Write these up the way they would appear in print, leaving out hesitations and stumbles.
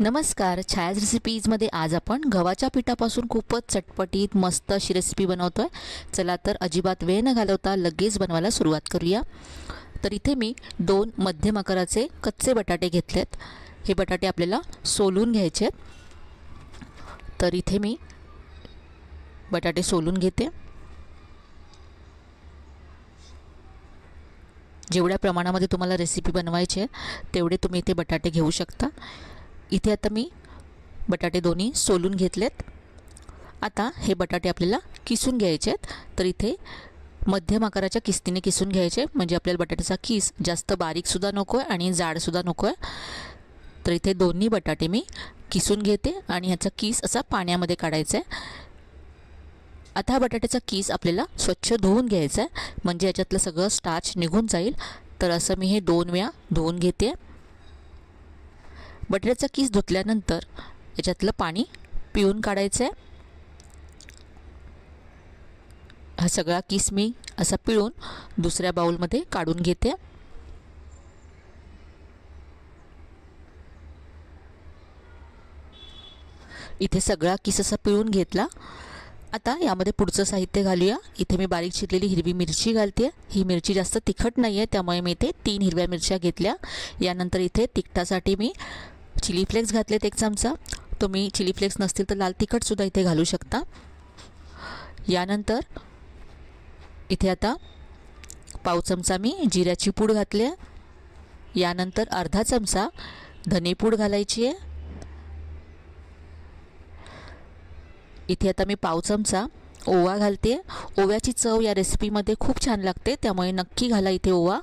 नमस्कार, छायाज रेसिपीजमध्ये आज आपण गव्हाच्या पिठापासून खूपच चटपटीत मस्त अशी रेसिपी बनवतोय। चला तर अजिबात वेळ न घालवता लगेच बनवायला सुरुवात करूया। तर इथे मी 2 मध्यम आकाराचे कच्चे बटाटे घेतलेत। हे बटाटे आपल्याला सोलून घ्यायचे आहेत। तर इथे मी बटाटे सोलून घेते। जेवढ्या प्रमाणामध्ये तुम्हाला रेसिपी बनवायची आहे तेवढे तुम्ही इथे बटाटे घेऊ शकता। इथे आता मी बटाटे दोन्ही सोलून घेतलेत। आता हे बटाटे आपल्याला किसून घ्यायचे आहेत। तर इथे मध्यम आकाराच्या किस्तीने किसून घ्यायचे, म्हणजे आपल्याला बटाट्याचा किस जास्त बारीक सुद्धा नको आहे आणि जाड सुद्धा नको आहे। तर इथे दोन्ही बटाटे मी किसून घेते आणि ह्याचा किस असा पाण्यामध्ये काढायचा आहे। आता हा बटाट्याचा किस आपल्याला स्वच्छ धुवून घ्यायचा आहे, म्हणजे याच्यातलं सगळं स्टार्च निघून जाईल। तर असं मी हे 2 वेळा धुवून घेते। बटाट्याचा किस धुतल्यानंतर याच्यातलं पाणी पिळून काढायचं आहे। हा सगळा किस मी असा पिळून दुसऱ्या बाउलमध्ये काढून घेते। इथे सगळा किस असा पिळून घेतला। आता यामध्ये पुढचं साहित्य घालूया। इथे मी बारीक चिरलेली हिरवी मिरची घालते। ही मिरची जास्त तिखट नाही आहे, त्यामुळे मी इथे 3 हिरव्या मिरच्या घेतल्या। यानंतर इथे तिखटासाठी मी चिली फ्लेक्स घातलेत 1 चमचा। तुम्ही चिली फ्लेक्स नसतील तर लाल तिखट सुद्धा इथे घालू शकता। यानंतर इथे आता पाव चमचा मी जिऱ्याची पूड घातली आहे। यानंतर अर्धा चमचा धनेपूड घालायची आहे। इथे आता मी पाव चमचा ओवा घालते। ओव्याची चव या रेसिपीमध्ये खूप छान लागते, त्यामुळे नक्की घाला इथे ओवा।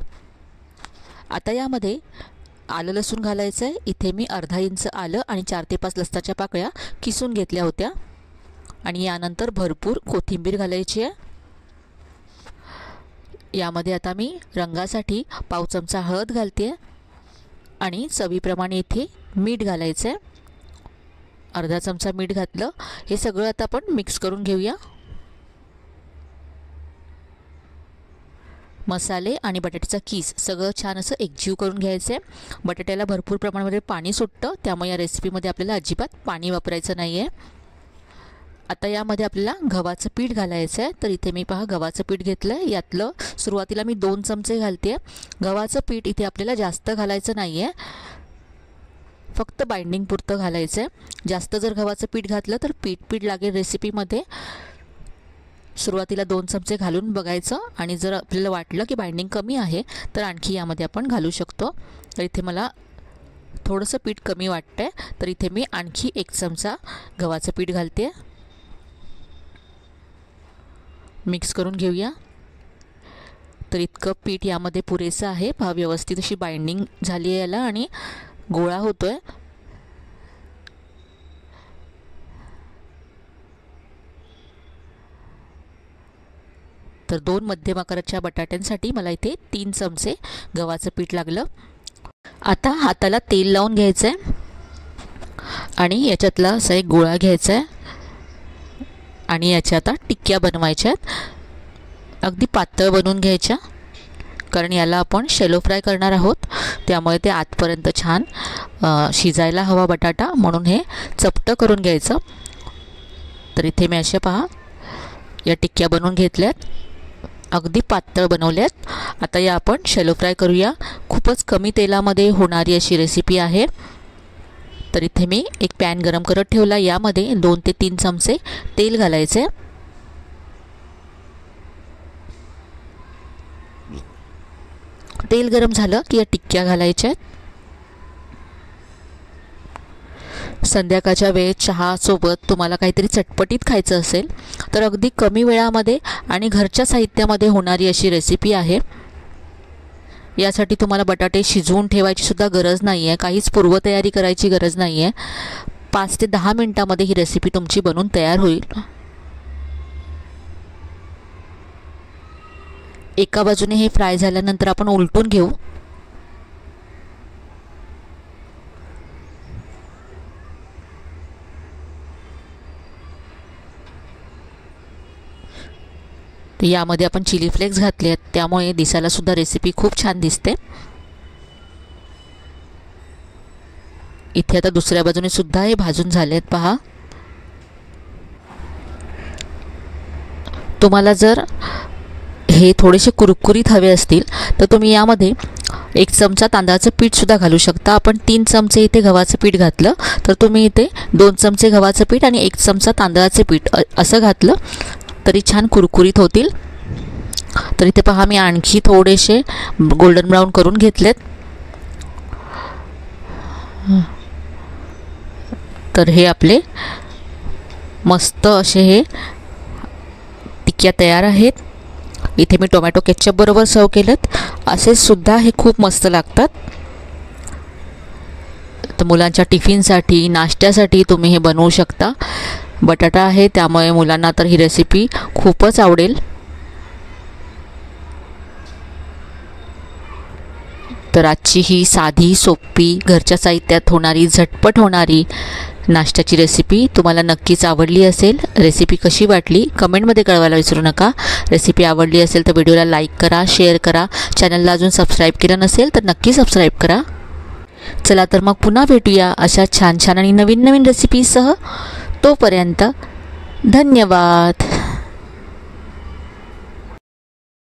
आता यामध्ये आलं लसूण घालायचं आहे। इथे मी अर्धा इंच आलं आणि 4 ते 5 लसणाच्या पाकळ्या किसून घेतल्या होत्या। आणि यानंतर भरपूर कोथिंबीर घालायची आहे। यामध्ये आता मी रंगासाठी पाव चमचा हळद घालते आणि चवीप्रमाणे इथे मीठ घालायचं आहे। अर्धा चमचा मीठ घातलं। हे सगळं आता आपण मिक्स करून घेऊया। मसाले आणि बटाट्याचा किस सगळं छान असं एकजीव करून घ्यायचं आहे। बटाट्याला भरपूर प्रमाणामध्ये पाणी सुटतं, त्यामुळे या रेसिपीमध्ये आपल्याला अजिबात पाणी वापरायचं नाही आहे। आता यामध्ये आपल्याला गव्हाचं पीठ घालायचं आहे। तर इथे मी पहा गव्हाचं पीठ घेतलं आहे। यातलं सुरुवातीला मी 2 चमचे घालते। गव्हाचं पीठ इथे आपल्याला जास्त घालायचं नाही आहे, फक्त बाइंडिंग पुरतं घालायचं आहे। जास्त जर गव्हाचं पीठ घातलं तर पीठ लागेल रेसिपीमध्ये। सुरुवातीला 2 चमचे घालून बघायचं, आणि जर आपल्याला वाटलं की बाइंडिंग कमी आहे तर आणखी यामध्ये आपण घालू शकतो। तर इथे मला थोडंसं पीठ कमी वाटतंय, तर इथे मी आणखी 1 चमचा गव्हाचं पीठ घालते। मिक्स करून घेऊया। तर इतकं पीठ यामध्ये पुरेसं आहे। पहा व्यवस्थित अशी बाइंडिंग झाली आहे याला आणि गोळा होतोय। तर 2 मध्यम आकाराच्या बटाट्यांसाठी मला इथे 3 चमचे गव्हाचं पीठ लागलं। आता हाताला तेल लावून घ्यायचं आहे आणि याच्यातला असा एक गोळा घ्यायचा आहे आणि याच्या आता टिक्क्या बनवायच्या आहेत। अगदी पातळ बनवून घ्यायच्या, कारण याला आपण शॅलो फ्राय करणार आहोत, त्यामुळे ते आतपर्यंत छान शिजायला हवा बटाटा, म्हणून हे चपटं करून घ्यायचं। तर इथे मी अशा पहा या टिक्क्या बनवून घेतल्यात, अगदी पातळ बनवल्यात। आता या आपण शॅलो फ्राय करूया। खूपच कमी तेलामध्ये होणारी अशी रेसिपी आहे। तर इथे मी एक पॅन गरम करत ठेवला। यामध्ये 2 ते 3 चमचे तेल घालायचे। तेल गरम झालं की या टिक्क्या घालायच्या आहेत। संध्याकाळच्या वेळेत चहासोबत तुम्हाला काहीतरी चटपटीत खायचं असेल तर अगदी कमी वेळामध्ये आणि घरच्या साहित्यामध्ये होणारी अशी रेसिपी आहे। यासाठी तुम्हाला बटाटे शिजवून ठेवायची सुद्धा गरज नाही आहे, काहीच पूर्वतयारी करायची गरज नाही आहे। 5 ते 10 मिनिटांमध्ये ही रेसिपी तुमची बनून तयार होईल। एका बाजूने हे फ्राय झाल्यानंतर आपण उलटून घेऊ। तर यामध्ये आपण चिली फ्लेक्स घातले आहेत, त्यामुळे दिसायला सुद्धा रेसिपी खूप छान दिसते। इथे आता दुसऱ्या बाजूने सुद्धा हे भाजून झाले आहेत पहा. तुम्हाला जर हे थोडेसे कुरकुरीत हवे असतील तर तुम्ही यामध्ये 1 चमचा तांदळाचं पीठसुद्धा घालू शकता. आपण 3 चमचे इथे गव्हाचं पीठ घातलं तर तुम्ही इथे 2 चमचे गव्हाचं पीठ आणि 1 चमचा तांदळाचे पीठ असं घातलं तरी छान कुरकुरीत होतील. तर इथे पहा मी आणखी थोडेसे गोल्डन ब्राऊन करून घेतलेत. तर हे आपले मस्त असे हे टिक्क्या तयार आहेत. इथे मी टोमॅटो केचप बरोबर सर्व केलेत. असे सुद्धा हे खूप मस्त लागतात. तर मुलांच्या टिफिनसाठी नाश्त्यासाठी तुम्ही हे बनवू शकता. बटाटा आहे त्यामुळे मुलांना तर ही रेसिपी खूपच आवडेल. तर आजची ही साधी सोपी घरच्या साहित्यात होणारी झटपट होणारी नाश्त्याची रेसिपी तुम्हाला नक्कीच आवडली असेल. रेसिपी कशी वाटली कमेंटमध्ये कळवायला विसरू नका. रेसिपी आवडली असेल तर व्हिडिओला लाईक करा, शेअर करा. चॅनलला अजून सबस्क्राईब केलं नसेल तर नक्की सबस्क्राईब करा. चला तर मग पुन्हा भेटूया अशा छान छान आणि नवीन नवीन रेसिपीसह. तोपर्यंत धन्यवाद.